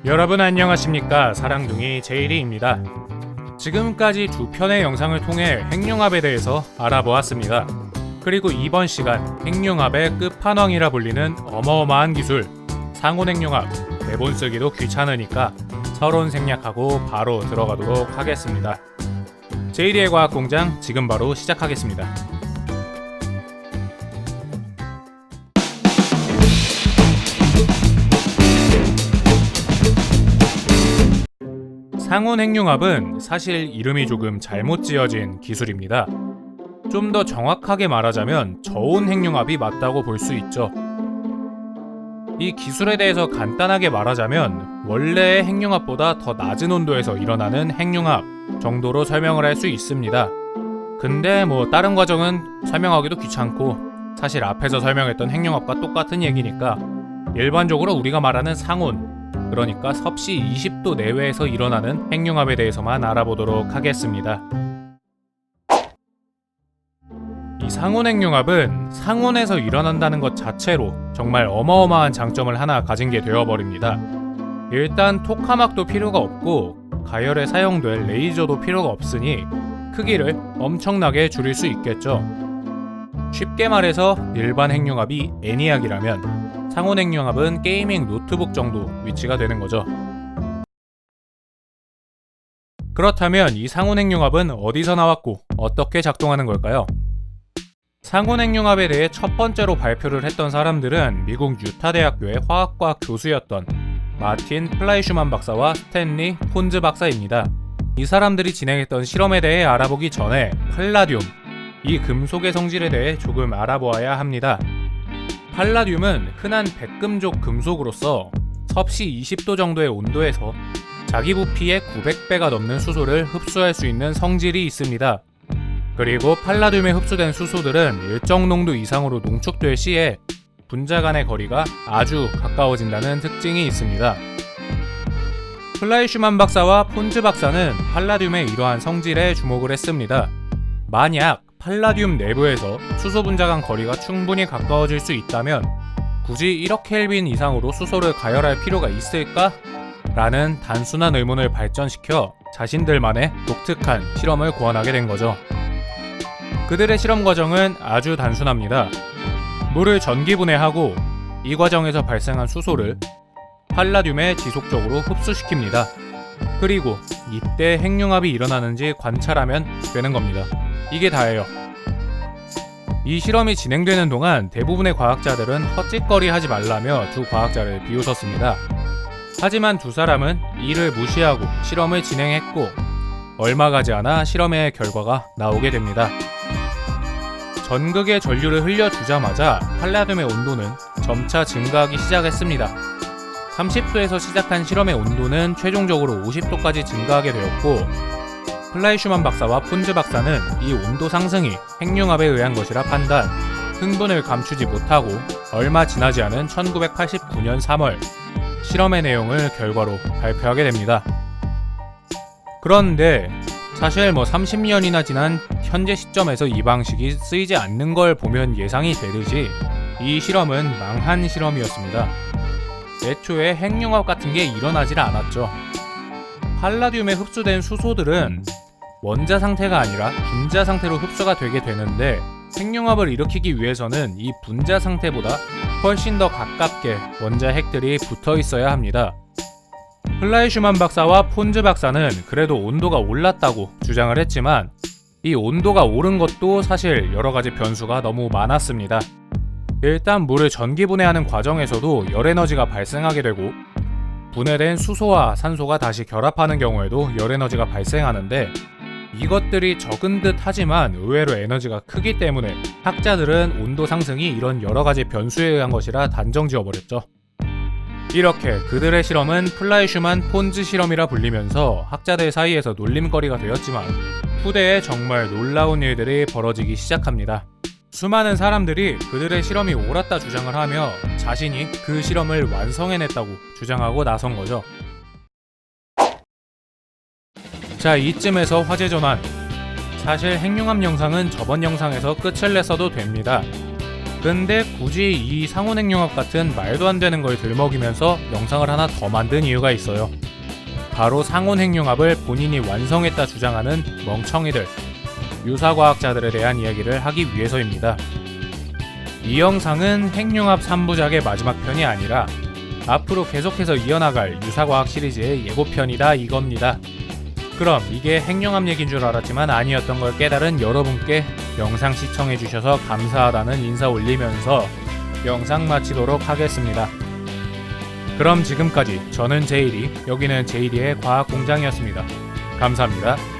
여러분 안녕하십니까, 사랑둥이 제이리입니다. 지금까지 두 편의 영상을 통해 핵융합에 대해서 알아보았습니다. 그리고 이번 시간 핵융합의 끝판왕이라 불리는 어마어마한 기술 상온 핵융합, 대본 쓰기도 귀찮으니까 서론 생략하고 바로 들어가도록 하겠습니다. 제이리의 과학공장 지금 바로 시작하겠습니다. 상온 핵융합은 사실 이름이 조금 잘못 지어진 기술입니다. 좀 더 정확하게 말하자면 저온 핵융합이 맞다고 볼 수 있죠. 이 기술에 대해서 간단하게 말하자면 원래의 핵융합보다 더 낮은 온도에서 일어나는 핵융합 정도로 설명을 할 수 있습니다. 근데 다른 과정은 설명하기도 귀찮고 사실 앞에서 설명했던 핵융합과 똑같은 얘기니까 일반적으로 우리가 말하는 상온, 그러니까 섭씨 20도 내외에서 일어나는 핵융합에 대해서만 알아보도록 하겠습니다. 이 상온 핵융합은 상온에서 일어난다는 것 자체로 정말 어마어마한 장점을 하나 가진 게 되어버립니다. 일단 토카막도 필요가 없고 가열에 사용될 레이저도 필요가 없으니 크기를 엄청나게 줄일 수 있겠죠. 쉽게 말해서 일반 핵융합이 애니악이라면 상온 핵융합은 게이밍 노트북 정도 위치가 되는 거죠. 그렇다면 이 상온 핵융합은 어디서 나왔고 어떻게 작동하는 걸까요? 상온 핵융합에 대해 첫 번째로 발표를 했던 사람들은 미국 유타 대학교의 화학과 교수였던 마틴 플라이슈만 박사와 스탠리 폰즈 박사입니다. 이 사람들이 진행했던 실험에 대해 알아보기 전에 팔라듐, 이 금속의 성질에 대해 조금 알아보아야 합니다. 팔라듐은 흔한 백금족 금속으로서 섭씨 20도 정도의 온도에서 자기 부피의 900배가 넘는 수소를 흡수할 수 있는 성질이 있습니다. 그리고 팔라듐에 흡수된 수소들은 일정 농도 이상으로 농축될 시에 분자 간의 거리가 아주 가까워진다는 특징이 있습니다. 플라이슈만 박사와 폰즈 박사는 팔라듐의 이러한 성질에 주목을 했습니다. 만약 팔라듐 내부에서 수소 분자 간 거리가 충분히 가까워질 수 있다면 굳이 1억 켈빈 이상으로 수소를 가열할 필요가 있을까? 라는 단순한 의문을 발전시켜 자신들만의 독특한 실험을 고안하게 된 거죠. 그들의 실험 과정은 아주 단순합니다. 물을 전기분해하고 이 과정에서 발생한 수소를 팔라듐에 지속적으로 흡수시킵니다. 그리고 이때 핵융합이 일어나는지 관찰하면 되는 겁니다. 이게 다예요. 이 실험이 진행되는 동안 대부분의 과학자들은 헛짓거리 하지 말라며 두 과학자를 비웃었습니다. 하지만 두 사람은 이를 무시하고 실험을 진행했고 얼마 가지 않아 실험의 결과가 나오게 됩니다. 전극에 전류를 흘려주자마자 팔라듐의 온도는 점차 증가하기 시작했습니다. 30도에서 시작한 실험의 온도는 최종적으로 50도까지 증가하게 되었고 플라이슈만 박사와 폰즈 박사는 이 온도 상승이 핵융합에 의한 것이라 판단, 흥분을 감추지 못하고 얼마 지나지 않은 1989년 3월 실험의 내용을 결과로 발표하게 됩니다. 그런데 사실 30년이나 지난 현재 시점에서 이 방식이 쓰이지 않는 걸 보면 예상이 되듯이 이 실험은 망한 실험이었습니다. 애초에 핵융합 같은 게 일어나질 않았죠. 팔라듐에 흡수된 수소들은 원자 상태가 아니라 분자 상태로 흡수가 되게 되는데 핵융합을 일으키기 위해서는 이 분자 상태보다 훨씬 더 가깝게 원자 핵들이 붙어 있어야 합니다. 플라이슈만 박사와 폰즈 박사는 그래도 온도가 올랐다고 주장을 했지만 이 온도가 오른 것도 사실 여러 가지 변수가 너무 많았습니다. 일단 물을 전기분해하는 과정에서도 열에너지가 발생하게 되고 분해된 수소와 산소가 다시 결합하는 경우에도 열에너지가 발생하는데 이것들이 적은 듯 하지만 의외로 에너지가 크기 때문에 학자들은 온도 상승이 이런 여러 가지 변수에 의한 것이라 단정 지어버렸죠. 이렇게 그들의 실험은 플라이슈만 폰즈 실험이라 불리면서 학자들 사이에서 놀림거리가 되었지만 후대에 정말 놀라운 일들이 벌어지기 시작합니다. 수많은 사람들이 그들의 실험이 옳았다 주장을 하며 자신이 그 실험을 완성해냈다고 주장하고 나선 거죠. 자, 이쯤에서 화제 전환. 사실 핵융합 영상은 저번 영상에서 끝을 냈어도 됩니다. 근데 굳이 이 상온행융합 같은 말도 안 되는 걸 들먹이면서 영상을 하나 더 만든 이유가 있어요. 바로 상온행융합을 본인이 완성했다 주장하는 멍청이들, 유사과학자들에 대한 이야기를 하기 위해서입니다. 이 영상은 행융합 3부작의 마지막 편이 아니라 앞으로 계속해서 이어나갈 유사과학 시리즈의 예고편이다 이겁니다. 그럼 이게 행융합 얘기인 줄 알았지만 아니었던 걸 깨달은 여러분께 영상 시청해주셔서 감사하다는 인사 올리면서 영상 마치도록 하겠습니다. 그럼 지금까지 저는 제이리, 여기는 제이리의 과학공장이었습니다. 감사합니다.